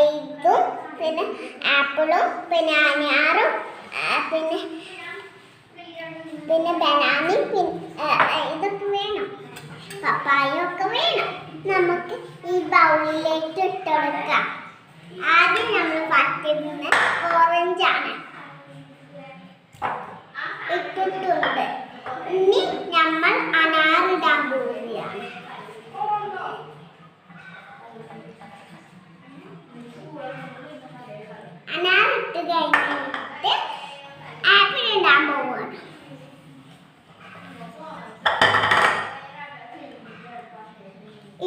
ഇതും പിന്നെ ആപ്പിളും പിന്നെ അനാറും പിന്നെ പിന്നെ ബനാനയും ഇതൊക്കെ വേണം, പപ്പായും ഒക്കെ വേണം. നമുക്ക് ഈ ബൗളിലേക്ക് ഇട്ടുകൊടുക്കാം. ആദ്യം നമ്മൾ പറ്റുന്ന ഓറഞ്ചാണ് ഇട്ടിട്ടുണ്ട്. ഇനി നമ്മൾ അനാറിടാൻ പോവുകയാണ്. അനാറിട്ട് കഴിഞ്ഞിട്ട് ആപ്പിൾ ഇടാൻ പോവുകയാണ്.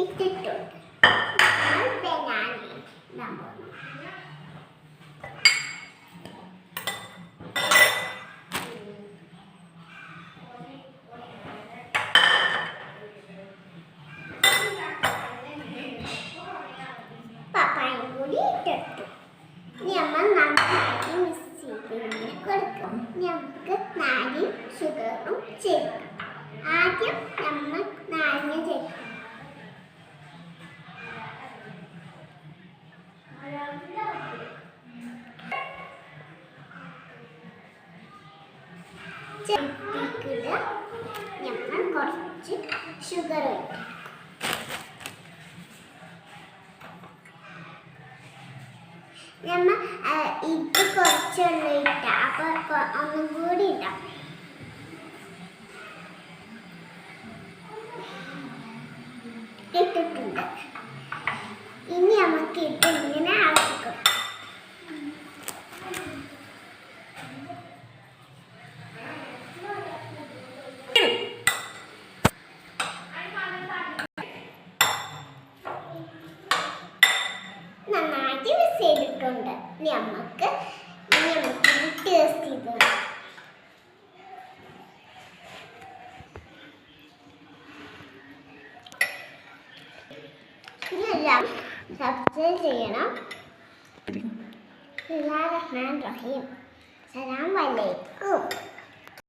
ഇട്ടിട്ടുണ്ട് ബനാന ഇടാൻ പോകുന്നു. പപ്പായും കൂടി ഇട്ടെടുത്തു. നമ്മൾ നന്നായി മിക്സ് ചെയ്ത് കൊടുക്കും. നമുക്ക് നാലും ഷുഗറും ചേർക്കും. ആദ്യം നമ്മൾ നാരങ്ങ ചേർക്കും. നമ്മൾ കുറച്ച് ഷുഗർ ഇട്ടു. നമ്മൾ ഇത് കുറച്ചുള്ള ഇട്ട, അപ്പൊ ഒന്നും കൂടി ഇടാം. ഇട്ടിട്ടുണ്ട്. ഇനി നമുക്ക് ഇത് ഇങ്ങനെ ആക്കിക്കൊടുക്കാം. നന്നായിട്ട് മിക്സ് ചെയ്തിട്ടുണ്ട്. ഇനി നമുക്ക് ടേസ്റ്റ് ചെയ്ത് ഇതെല്ലാം സബ്സ്ക്രൈബ് ചെയ്യണം. ബിസ്മില്ലാഹിർ റഹ്മാനിർ റഹീം. അസ്സലാമു അലൈക്കും.